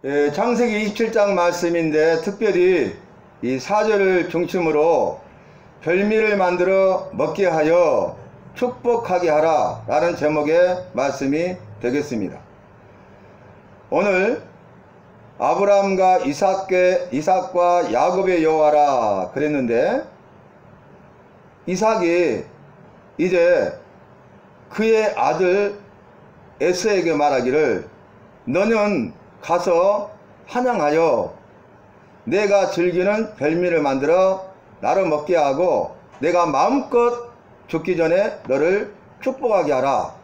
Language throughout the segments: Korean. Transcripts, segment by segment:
창세기 27장 말씀인데 특별히 이 4절을 중심으로 별미를 만들어 먹게 하여 축복하게 하라 라는 제목의 말씀이 되겠습니다. 오늘 아브라함과 이삭과 야곱의 여호와라 그랬는데, 이삭이 이제 그의 아들 에서에게 말하기를, 너는 가서 사냥하여 내가 즐기는 별미를 만들어 나로 먹게 하고 내가 마음껏 죽기 전에 너를 축복하게 하라.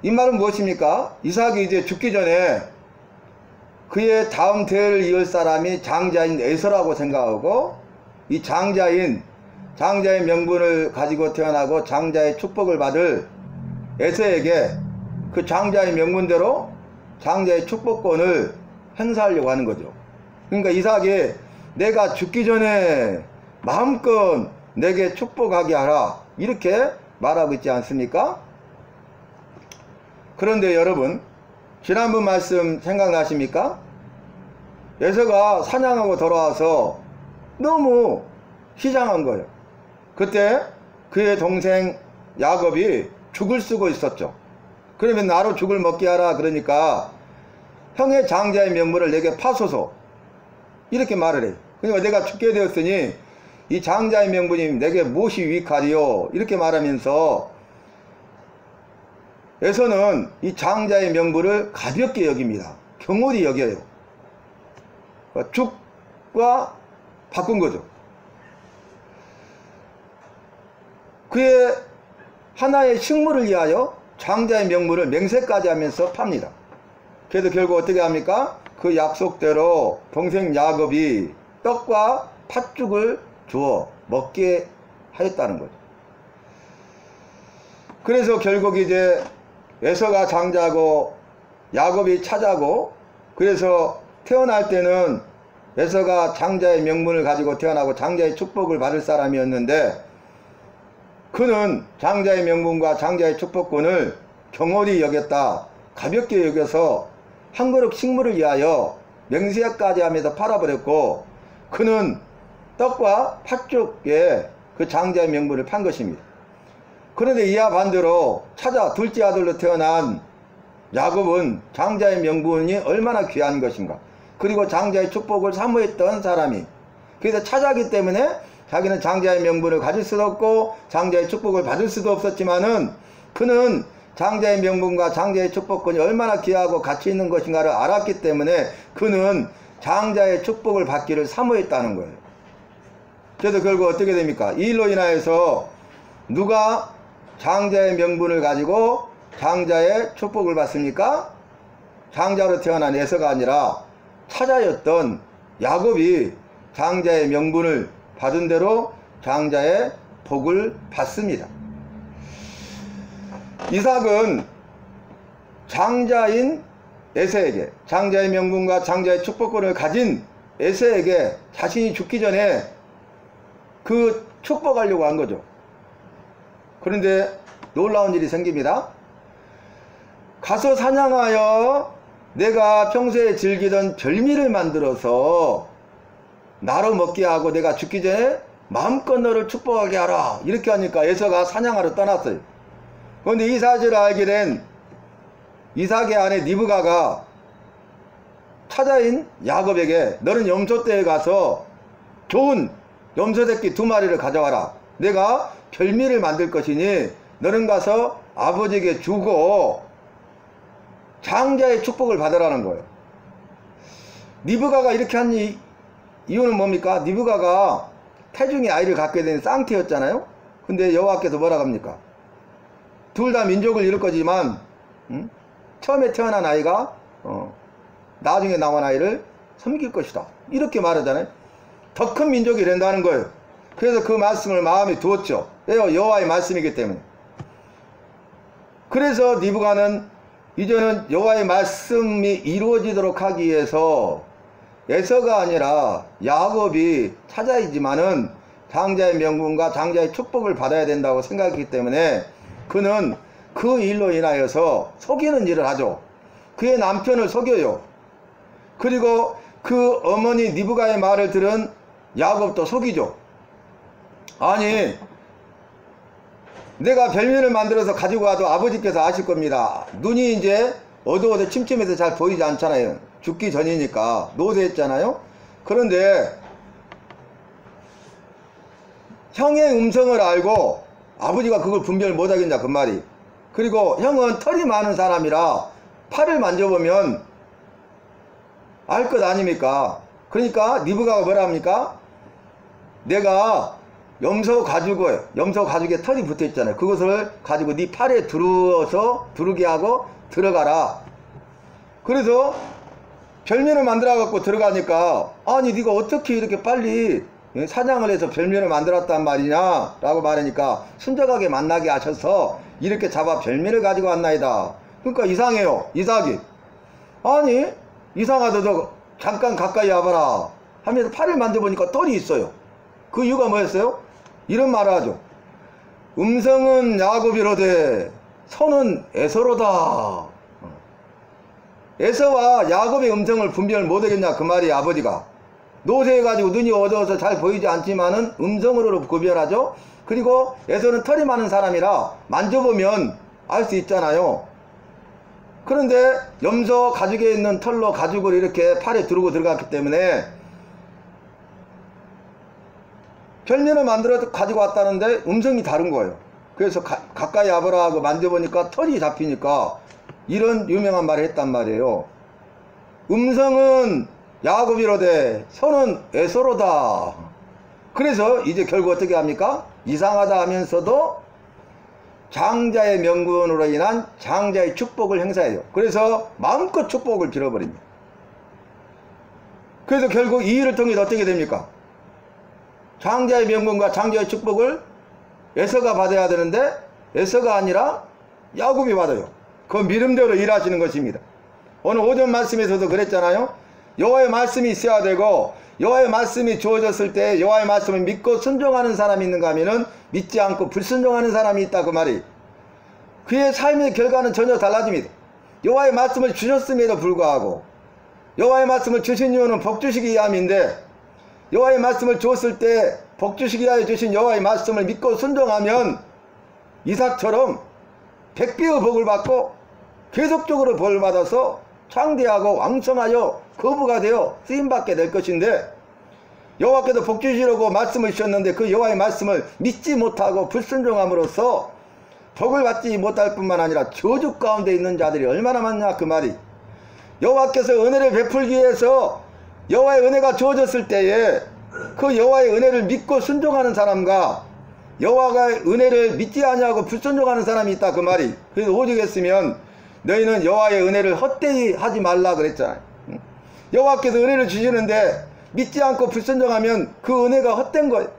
이 말은 무엇입니까? 이삭이 이제 죽기 전에 그의 다음 대를 이을 사람이 장자인 에서라고 생각하고, 이 장자의 명분을 가지고 태어나고 장자의 축복을 받을 에서에게 그 장자의 명분대로 장자의 축복권을 행사하려고 하는 거죠. 그러니까 이삭이 내가 죽기 전에 마음껏 내게 축복하게 하라 이렇게 말하고 있지 않습니까? 그런데 여러분, 지난번 말씀 생각나십니까? 에서가 사냥하고 돌아와서 너무 시장한 거예요. 그때 그의 동생 야곱이 죽을 쓰고 있었죠. 그러면 나로 죽을 먹게 하라 그러니까 형의 장자의 명분을 내게 파소서 이렇게 말을 해요. 그러니까 내가 죽게 되었으니 이 장자의 명분이 내게 무엇이 유익하리요 이렇게 말하면서 에서는 이 장자의 명분을 가볍게 여깁니다. 경홀히 여겨요. 죽과 바꾼 거죠. 그의 하나의 식물을 위하여 장자의 명분을 맹세까지 하면서 팝니다. 그래서 결국 어떻게 합니까? 그 약속대로 동생 야곱이 떡과 팥죽을 주어 먹게 하였다는 거죠. 그래서 결국 이제 에서가 장자고 야곱이 차자고, 그래서 태어날 때는 에서가 장자의 명분을 가지고 태어나고 장자의 축복을 받을 사람이었는데, 그는 장자의 명분과 장자의 축복권을 경홀히 여겼다, 가볍게 여겨서 한 그릇 식물을 위하여 맹세까지 하면서 팔아버렸고, 그는 떡과 팥죽에 그 장자의 명분을 판 것입니다. 그런데 이와 반대로 차자 둘째 아들로 태어난 야곱은 장자의 명분이 얼마나 귀한 것인가, 그리고 장자의 축복을 사모했던 사람이, 그래서 차자기 때문에 자기는 장자의 명분을 가질 수도 없고 장자의 축복을 받을 수도 없었지만은, 그는 장자의 명분과 장자의 축복권이 얼마나 귀하고 가치 있는 것인가를 알았기 때문에 그는 장자의 축복을 받기를 사모했다는 거예요. 그래서 결국 어떻게 됩니까? 이 일로 인하여서 누가 장자의 명분을 가지고 장자의 축복을 받습니까? 장자로 태어난 에서가 아니라 차자였던 야곱이 장자의 명분을 받은 대로 장자의 복을 받습니다. 이삭은 장자인 에서에게, 장자의 명분과 장자의 축복권을 가진 에서에게 자신이 죽기 전에 그 축복하려고 한 거죠. 그런데 놀라운 일이 생깁니다. 가서 사냥하여 내가 평소에 즐기던 별미를 만들어서 나로 먹게 하고 내가 죽기 전에 마음껏 너를 축복하게 하라 이렇게 하니까 에서가 사냥하러 떠났어요. 그런데 이 사실을 알게 된 이삭의 아내 리브가가 차자인 야곱에게, 너는 염소떼에 가서 좋은 염소 새끼 2마리를 가져와라. 내가 별미를 만들 것이니 너는 가서 아버지에게 주고 장자의 축복을 받으라는 거예요. 리브가가 이렇게 한 이유는 뭡니까? 리브가가 태중의 아이를 갖게 된 쌍태였잖아요. 근데 여호와께서 뭐라고 합니까? 둘 다 민족을 이룰 거지만 처음에 태어난 아이가 나중에 나온 아이를 섬길 것이다 이렇게 말하잖아요. 더 큰 민족이 된다는 거예요. 그래서 그 말씀을 마음에 두었죠. 왜요? 여호와의 말씀이기 때문에. 그래서 리브가는 이제는 여호와의 말씀이 이루어지도록 하기 위해서 에서가 아니라 야곱이 차자이지만은 장자의 명분과 장자의 축복을 받아야 된다고 생각했기 때문에 그는 그 일로 인하여서 속이는 일을 하죠. 그의 남편을 속여요. 그리고 그 어머니 리브가의 말을 들은 야곱도 속이죠. 아니, 내가 별면을 만들어서 가지고 와도 아버지께서 아실 겁니다. 눈이 이제 어두워서 침침해서 잘 보이지 않잖아요. 죽기 전이니까 노쇠했잖아요. 그런데 형의 음성을 알고 아버지가 그걸 분별 못하겠냐 그 말이. 그리고 형은 털이 많은 사람이라 팔을 만져보면 알 것 아닙니까? 그러니까 리브가가 뭐라 합니까? 내가 염소 가죽에 털이 붙어 있잖아요. 그것을 가지고 네 팔에 두르게 하고 들어가라. 그래서 별면을 만들어 갖고 들어가니까 아니 네가 어떻게 이렇게 빨리 사냥을 해서 별면을 만들었단 말이냐 라고 말하니까 순적하게 만나게 하셔서 이렇게 잡아 별면을 가지고 왔나이다. 그러니까 이상해요. 이삭이 아니 이상하다, 너 잠깐 가까이 와봐라 하면서 팔을 만져보니까 털이 있어요. 그 이유가 뭐였어요? 이런 말을 하죠. 음성은 야곱이로되 손은 에서로다. 에서와 야곱의 음성을 분별 못하겠냐 그 말이. 아버지가 노쇠해가지고 눈이 어두워서 잘 보이지 않지만은 음성으로 구별하죠. 그리고 에서는 털이 많은 사람이라 만져보면 알 수 있잖아요. 그런데 염소 가죽에 있는 털로 가죽을 이렇게 팔에 두르고 들어갔기 때문에 별면을 만들어 가지고 왔다는데 음성이 다른 거예요. 그래서 가까이 와보라 하고 만져보니까 털이 잡히니까 이런 유명한 말을 했단 말이에요. 음성은 야곱이로되 손은 에서로다. 그래서 이제 결국 어떻게 합니까? 이상하다 하면서도 장자의 명분으로 인한 장자의 축복을 행사해요. 그래서 마음껏 축복을 빌어버립니다. 그래서 결국 이 일을 통해서 어떻게 됩니까? 장자의 명분과 장자의 축복을 에서가 받아야 되는데 에서가 아니라 야곱이 받아요. 그 믿음대로 일하시는 것입니다. 오늘 오전 말씀에서도 그랬잖아요. 여호와의 말씀이 있어야 되고 여호와의 말씀이 주어졌을 때 여호와의 말씀을 믿고 순종하는 사람이 있는가 하면은 믿지 않고 불순종하는 사람이 있다 그 말이. 그의 삶의 결과는 전혀 달라집니다. 여호와의 말씀을 주셨음에도 불구하고 여호와의 말씀을 주신 이유는 복 주시기 위함인데 여호와의 말씀을 주었을 때 복 주시기 위하여 주신 여호와의 말씀을 믿고 순종하면 이삭처럼 백배의 복을 받고 계속적으로 복을 받아서 창대하고 왕성하여 거부가 되어 쓰임받게 될 것인데 여호와께서 복 주시려고 말씀을 주셨는데 그 여호와의 말씀을 믿지 못하고 불순종함으로써 복을 받지 못할 뿐만 아니라 저주 가운데 있는 자들이 얼마나 많냐 그 말이. 여호와께서 은혜를 베풀기 위해서 여호와의 은혜가 주어졌을 때에 그 여호와의 은혜를 믿고 순종하는 사람과 여호와의 은혜를 믿지 아니하고 불순종하는 사람이 있다 그 말이. 그래서 오직 했으면 너희는 여호와의 은혜를 헛되이 하지 말라 그랬잖아요. 여호와께서 은혜를 주시는데 믿지 않고 불순종하면 그 은혜가 헛된 거예요.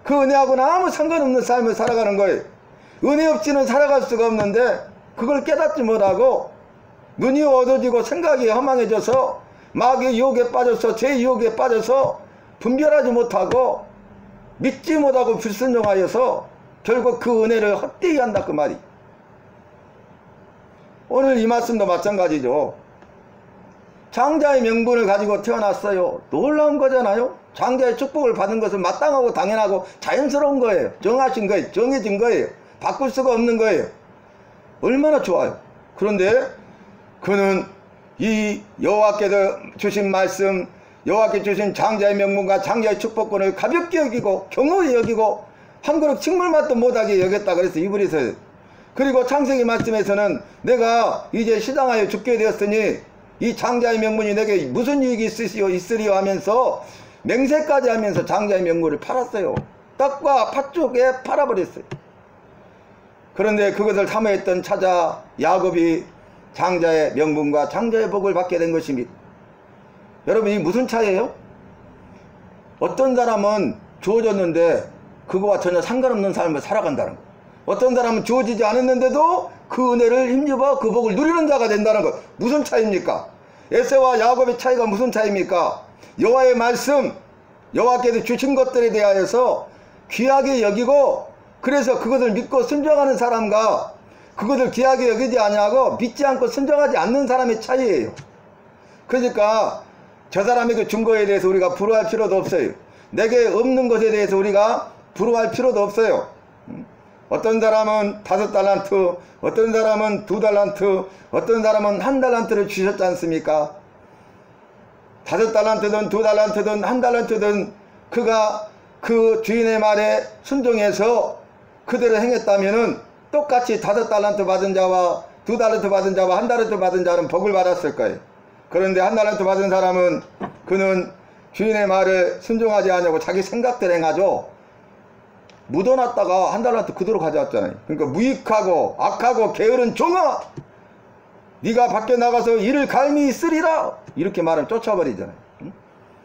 그 은혜하고는 아무 상관없는 삶을 살아가는 거예요. 은혜 없이는 살아갈 수가 없는데 그걸 깨닫지 못하고 눈이 어두워지고 생각이 허망해져서 마귀의 유혹에 빠져서 제 유혹에 빠져서 분별하지 못하고 믿지 못하고 불순종하여서 결국 그 은혜를 헛되이 한다 그 말이. 오늘 이 말씀도 마찬가지죠. 장자의 명분을 가지고 태어났어요. 놀라운 거잖아요. 장자의 축복을 받은 것은 마땅하고 당연하고 자연스러운 거예요. 정하신 거예요. 정해진 거예요. 바꿀 수가 없는 거예요. 얼마나 좋아요. 그런데 그는 이 여호와께서 주신 말씀, 여호와께 주신 장자의 명분과 장자의 축복권을 가볍게 여기고 경홀히 여기고 한 그릇 식물맛도 못하게 여겼다 그래서 이불에서. 그리고 창세기 말씀에서는 내가 이제 시장하여 죽게 되었으니 이 장자의 명분이 내게 무슨 유익이 있으리요 하면서 맹세까지 하면서 장자의 명분을 팔았어요. 떡과 팥죽에 팔아버렸어요. 그런데 그것을 사모했던 차자 야곱이 장자의 명분과 장자의 복을 받게 된 것입니다. 여러분 이 무슨 차이예요? 어떤 사람은 주어졌는데 그거와 전혀 상관없는 삶을 살아간다는 것. 어떤 사람은 주어지지 않았는데도 그 은혜를 힘입어 그 복을 누리는 자가 된다는 것. 무슨 차이입니까? 에서와 야곱의 차이가 무슨 차이입니까? 여호와의 말씀, 여호와께서 주신 것들에 대하여서 귀하게 여기고 그래서 그것을 믿고 순종하는 사람과 그것을 귀하게 여기지 아니하고 믿지 않고 순종하지 않는 사람의 차이예요. 그러니까 저 사람에게 준 거에 대해서 우리가 부러워할 필요도 없어요. 내게 없는 것에 대해서 우리가 부러워할 필요도 없어요. 어떤 사람은 5달란트, 어떤 사람은 2달란트, 어떤 사람은 1달란트를 주셨지 않습니까? 5달란트든 2달란트든 1달란트든 그가 그 주인의 말에 순종해서 그대로 행했다면은 똑같이 5달란트 받은 자와 2달란트 받은 자와 1달란트 받은 자는 복을 받았을 거예요. 그런데 1달란트 받은 사람은 그는 주인의 말을 순종하지 않냐고 자기 생각대로 행하죠. 묻어놨다가 1달란트 그대로 가져왔잖아요. 그러니까 무익하고 악하고 게으른 종아, 네가 밖에 나가서 일을 갈미 쓰리라, 이렇게 말하면 쫓아버리잖아요.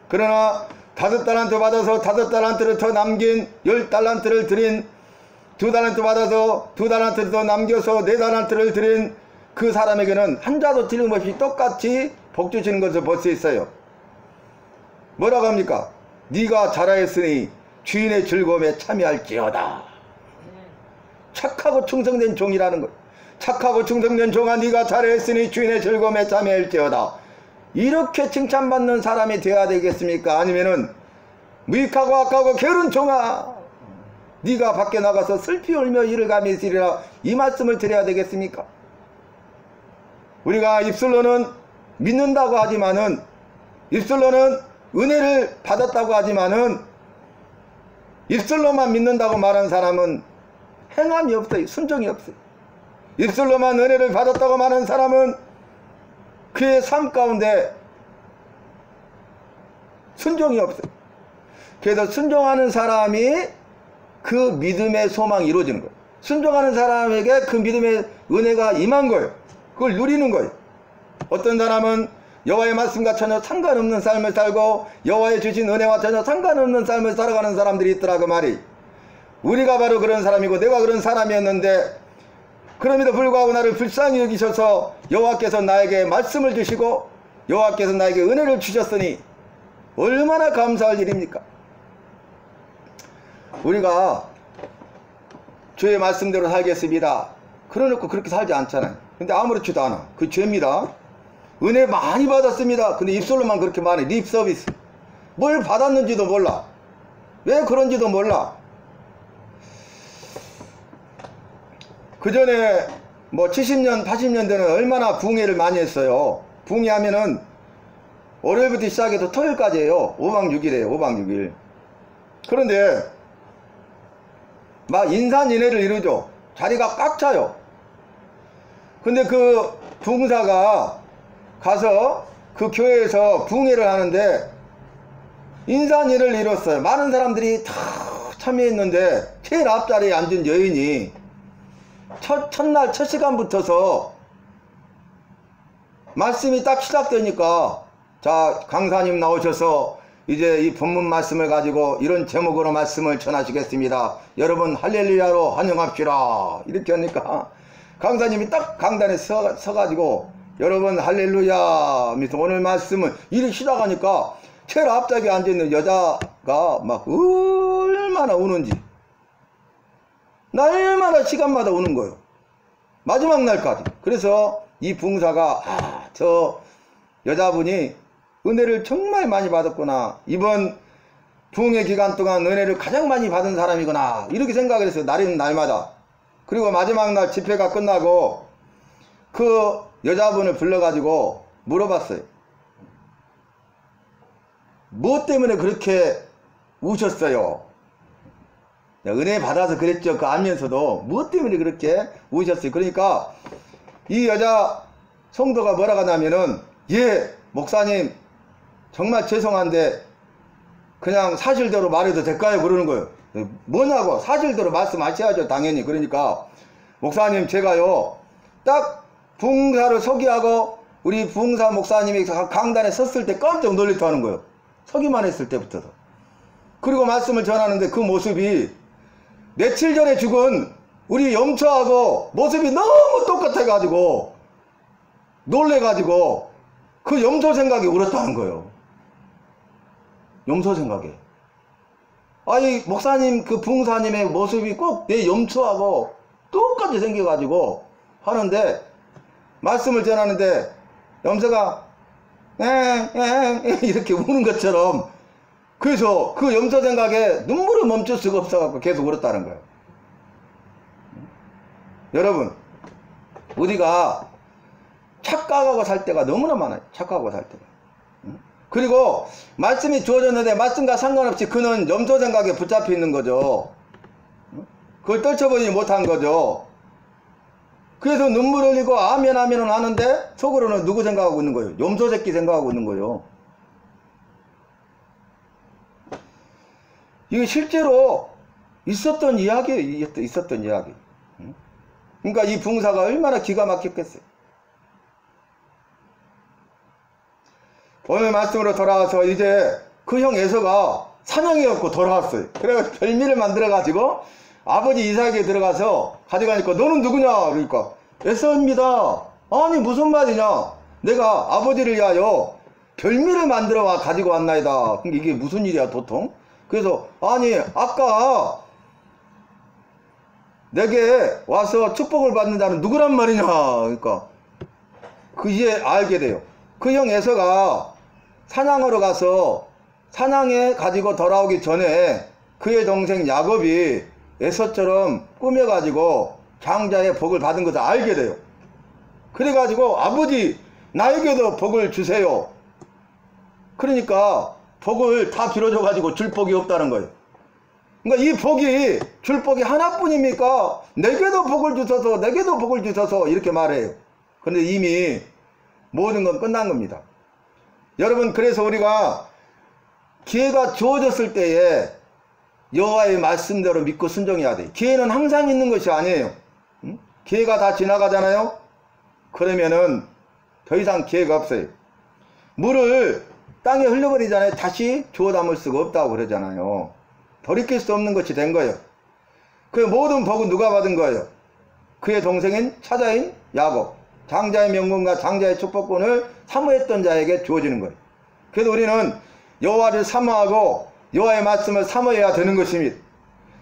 그러나 5달란트 받아서 5달란트를 더 남긴 10달란트를 드린, 2달란트 받아서 2달란트를 더 남겨서 4달란트를 드린 그 사람에게는 한 자도 틀림없이 똑같이 복 주시는 것을 볼 수 있어요. 뭐라고 합니까? 네가 잘하였으니 주인의 즐거움에 참여할지어다. 착하고 충성된 종이라는 것. 착하고 충성된 종아, 네가 잘했으니 주인의 즐거움에 참여할지어다. 이렇게 칭찬받는 사람이 되어야 되겠습니까? 아니면은 무익하고 악하고 게으른 종아, 네가 밖에 나가서 슬피 울며 이를 감히 있으리라, 이 말씀을 드려야 되겠습니까? 우리가 입술로는 믿는다고 하지만은, 입술로는 은혜를 받았다고 하지만은, 입술로만 믿는다고 말한 사람은 행함이 없어요. 순종이 없어요. 입술로만 은혜를 받았다고 말하는 사람은 그의 삶 가운데 순종이 없어요. 그래서 순종하는 사람이 그 믿음의 소망이 이루어지는 거예요. 순종하는 사람에게 그 믿음의 은혜가 임한 거예요. 그걸 누리는 거예요. 어떤 사람은 여호와의 말씀과 전혀 상관없는 삶을 살고 여호와의 주신 은혜와 전혀 상관없는 삶을 살아가는 사람들이 있더라고 말이. 우리가 바로 그런 사람이고 내가 그런 사람이었는데, 그럼에도 불구하고 나를 불쌍히 여기셔서 여호와께서 나에게 말씀을 주시고 여호와께서 나에게 은혜를 주셨으니 얼마나 감사할 일입니까? 우리가 주의 말씀대로 살겠습니다, 그러놓고 그렇게 살지 않잖아요. 근데 아무렇지도 않아. 그 죄입니다. 은혜 많이 받았습니다. 근데 입술로만 그렇게 말해. 립 서비스. 뭘 받았는지도 몰라. 왜 그런지도 몰라. 그 전에 뭐 70년 80년대는 얼마나 부흥회를 많이 했어요. 부흥회 하면은 월요일부터 시작해서 토요일까지예요. 5박 6일이에요 5박 6일. 그런데 막 인산인해를 이루죠. 자리가 꽉 차요. 근데 그 부흥사가 가서 그 교회에서 부흥회를 하는데 인산인해를 이뤘어요. 많은 사람들이 다 참여했는데 제일 앞자리에 앉은 여인이 첫날 첫 시간부터서 말씀이 딱 시작되니까, 자, 강사님 나오셔서 이제 이 본문 말씀을 가지고 이런 제목으로 말씀을 전하시겠습니다. 여러분 할렐루야로 환영합시다. 이렇게 하니까 강사님이 딱 강단에 서가지고 여러분 할렐루야 하면서 오늘 말씀을 이렇게 시작하니까 제일 앞자리에 앉아있는 여자가 막 얼마나 우는지, 날마다 시간마다 우는 거예요. 마지막 날까지. 그래서 이 부흥사가 저 여자분이 은혜를 정말 많이 받았구나, 이번 부흥회 기간 동안 은혜를 가장 많이 받은 사람이구나, 이렇게 생각을 했어요. 날마다. 그리고 마지막 날 집회가 끝나고 그 여자분을 불러가지고 물어봤어요. 무엇 때문에 그렇게 우셨어요? 은혜 받아서 그랬죠. 그 알면서도 무엇 때문에 그렇게 우셨어요? 그러니까 이 여자 성도가 뭐라고 하냐면은, 예, 목사님 정말 죄송한데 그냥 사실대로 말해도 될까요? 그러는 거예요. 뭐냐고, 사실대로 말씀하셔야죠 당연히. 그러니까 목사님 제가요 딱 부흥사를 서기하고 우리 부흥사 목사님이 강단에 섰을 때 깜짝 놀랬다 하는 거예요. 서기만 했을 때부터도. 그리고 말씀을 전하는데 그 모습이 며칠 전에 죽은 우리 염초하고 모습이 너무 똑같아가지고 놀래가지고 그 염소 생각이 울었다는 거예요. 염소 생각에. 아니 목사님 그 부흥사님의 모습이 꼭 내 염초하고 똑같이 생겨가지고 하는데, 말씀을 전하는데 염소가 이렇게 우는 것처럼, 그래서 그 염소 생각에 눈물을 멈출 수가 없어갖고 계속 울었다는 거예요. 여러분, 우리가 착각하고 살 때가 너무나 많아요. 착각하고 살 때가. 그리고 말씀이 주어졌는데 말씀과 상관없이 그는 염소 생각에 붙잡혀 있는 거죠. 그걸 떨쳐버리지 못한 거죠. 그래서 눈물 흘리고 아멘 아멘은 하는데 속으로는 누구 생각하고 있는 거예요? 염소 새끼 생각하고 있는 거예요. 이게 실제로 있었던 이야기예요. 있었던 이야기. 그러니까 이 붕사가 얼마나 기가 막혔겠어요. 오늘 말씀으로 돌아와서 이제 그 형 에서가 사냥해갖고 돌아왔어요. 그래서 별미를 만들어가지고 아버지 이삭에게 들어가서 가져가니까 너는 누구냐? 그러니까 에서입니다. 아니 무슨 말이냐? 내가 아버지를 위하여 별미를 만들어와 가지고 왔나이다. 이게 무슨 일이야 도통? 그래서 아니 아까 내게 와서 축복을 받는 자는 누구란 말이냐? 그러니까 그 이제 알게 돼요. 그 형 에서가 사냥하러 가서 사냥해 가지고 돌아오기 전에 그의 동생 야곱이 에서처럼 꾸며가지고 장자의 복을 받은 것을 알게 돼요. 그래가지고 아버지 나에게도 복을 주세요. 그러니까 복을 다 빌어줘가지고 줄 복이 없다는 거예요. 그러니까 이 복이 줄 복이 하나뿐입니까? 내게도 복을 주셔서 내게도 복을 주셔서 이렇게 말해요. 그런데 이미 모든 건 끝난 겁니다. 여러분, 그래서 우리가 기회가 주어졌을 때에 여호와의 말씀대로 믿고 순종해야 돼요. 기회는 항상 있는 것이 아니에요. 기회가 다 지나가잖아요. 그러면은 더 이상 기회가 없어요. 물을 땅에 흘려버리잖아요. 다시 주워 담을 수가 없다고 그러잖아요. 돌이킬 수 없는 것이 된 거예요. 그 모든 복은 누가 받은 거예요? 그의 동생인 차자인 야곱. 장자의 명분과 장자의 축복권을 사모했던 자에게 주어지는 거예요. 그래서 우리는 여호와를 사모하고 여호와의 말씀을 사모해야 되는 것입니다.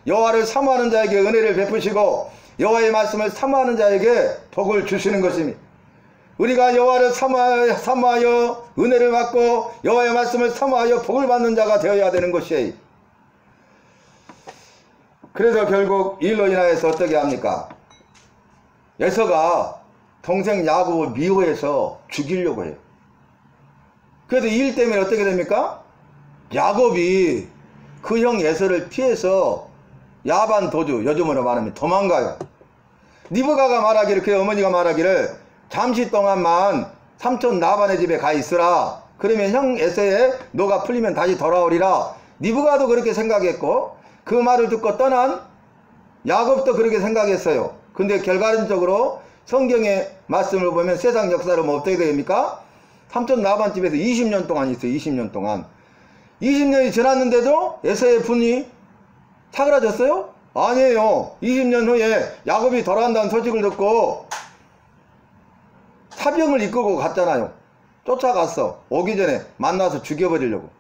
여호와를 사모하는 자에게 은혜를 베푸시고 여호와의 말씀을 사모하는 자에게 복을 주시는 것입니다. 우리가 여호와를 사모하여 은혜를 받고 여호와의 말씀을 사모하여 복을 받는 자가 되어야 되는 것이에요. 그래서 결국 이 일로 인하여서 어떻게 합니까? 에서가 동생 야곱을 미워해서 죽이려고 해요. 그래서 이 일 때문에 어떻게 됩니까? 야곱이 그 형 에서를 피해서 야반 도주, 요즘으로 말하면 도망가요. 리브가가 말하기를, 그 어머니가 말하기를 잠시 동안만 삼촌 라반의 집에 가 있으라. 그러면 형 에서의 노가 풀리면 다시 돌아오리라. 리브가도 그렇게 생각했고 그 말을 듣고 떠난 야곱도 그렇게 생각했어요. 근데 결과론적으로 성경의 말씀을 보면 세상 역사를 뭐 어떻게 됩니까? 삼촌 라반 집에서 20년 동안 있어요. 20년 동안. 20년이 지났는데도 에서의 분이 사그라졌어요? 아니에요. 20년 후에 야곱이 돌아간다는 소식을 듣고 사병을 이끌고 갔잖아요. 쫓아갔어. 오기 전에 만나서 죽여버리려고.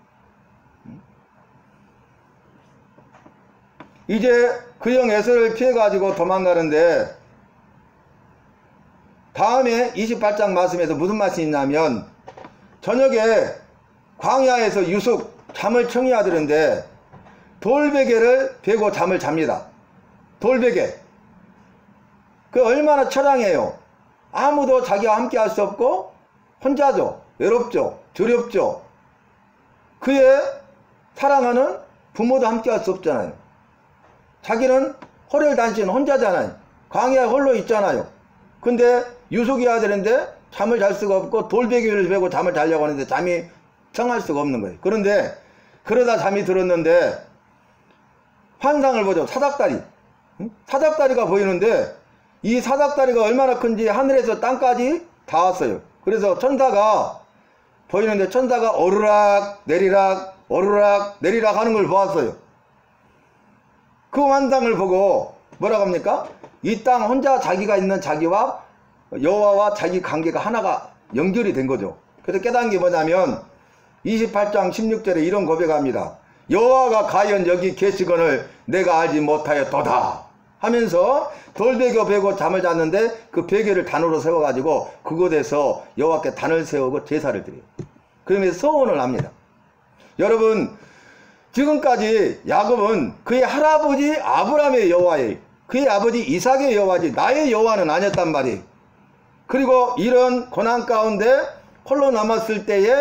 이제 그 형 에서를 피해가지고 도망가는데 다음에 28장 말씀에서 무슨 말씀이 있냐면 저녁에 광야에서 유숙 잠을 청해야 되는데 돌베개를 베고 잠을 잡니다. 돌베개. 그 얼마나 처량해요. 아무도 자기와 함께 할 수 없고 혼자죠. 외롭죠. 두렵죠. 그의 사랑하는 부모도 함께 할 수 없잖아요. 자기는 호렐단신 혼자잖아요. 광야에 홀로 있잖아요. 근데 유숙해야 되는데 잠을 잘 수가 없고 돌베개를 베고 잠을 자려고 하는데 잠이 청할 수가 없는 거예요. 그런데 그러다 잠이 들었는데 환상을 보죠. 사닥다리. 사닥다리가 보이는데 이 사닥다리가 얼마나 큰지 하늘에서 땅까지 닿았어요. 그래서 천사가 보이는데 천사가 오르락 내리락 오르락 내리락 하는 걸 보았어요. 그 환상을 보고 뭐라고 합니까? 이 땅 혼자 자기가 있는 자기와 여호와와 자기 관계가 하나가 연결이 된 거죠. 그래서 깨달은 게 뭐냐면 28장 16절에 이런 고백합니다. 여호와가 과연 여기 계시거늘 내가 알지 못하였도다 하면서 돌베개 베고 잠을 잤는데 그 베개를 단으로 세워가지고 그곳에서 여호와께 단을 세우고 제사를 드려요. 그러면서 소원을 합니다. 여러분, 지금까지 야곱은 그의 할아버지 아브라함의 여호와예요. 그의 아버지 이삭의 여호와지 나의 여호와는 아니었단 말이에요. 그리고 이런 고난 가운데 홀로 남았을 때에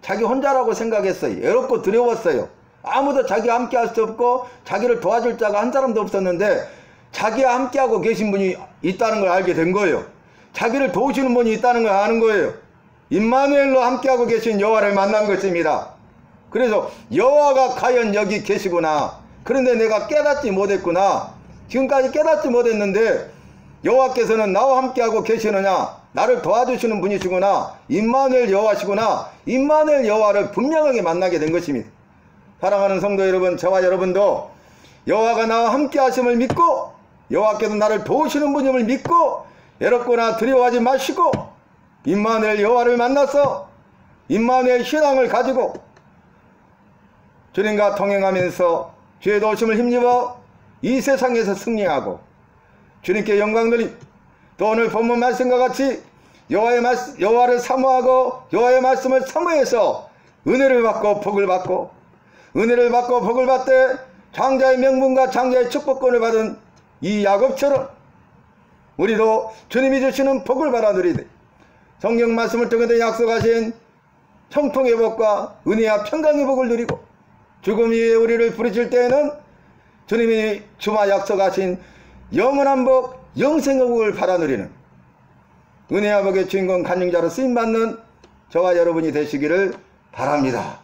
자기 혼자라고 생각했어요. 외롭고 두려웠어요. 아무도 자기와 함께 할 수 없고 자기를 도와줄 자가 한 사람도 없었는데 자기와 함께하고 계신 분이 있다는 걸 알게 된 거예요. 자기를 도우시는 분이 있다는 걸 아는 거예요. 임마누엘로 함께하고 계신 여호와를 만난 것입니다. 그래서 여호와가 과연 여기 계시구나. 그런데 내가 깨닫지 못했구나. 지금까지 깨닫지 못했는데 여호와께서는 나와 함께하고 계시느냐, 나를 도와주시는 분이시구나, 임마누엘 여호와시구나, 임마누엘 여호와를 분명하게 만나게 된 것입니다. 사랑하는 성도 여러분, 저와 여러분도 여호와가 나와 함께 하심을 믿고 여호와께서 나를 도우시는 분임을 믿고 외롭거나 두려워하지 마시고 임마누엘 여호와를 만나서 임마누엘 신앙을 가지고 주님과 동행하면서 주의 도우심을 힘입어 이 세상에서 승리하고 주님께 영광 돌리, 또 오늘 본문 말씀과 같이 여호와를 사모하고 여호와의 말씀을 사모해서 은혜를 받고 복을 받고, 은혜를 받고 복을 받되 장자의 명분과 장자의 축복권을 받은 이 야곱처럼 우리도 주님이 주시는 복을 받아 누리되 성경 말씀을 통해 약속하신 형통의 복과 은혜와 평강의 복을 누리고 죽음 이후에 우리를 부르실 때에는 주님이 주마 약속하신 영원한 복, 영생의 복을 받아 누리는 은혜와 복의 주인공 간증자로 쓰임받는 저와 여러분이 되시기를 바랍니다.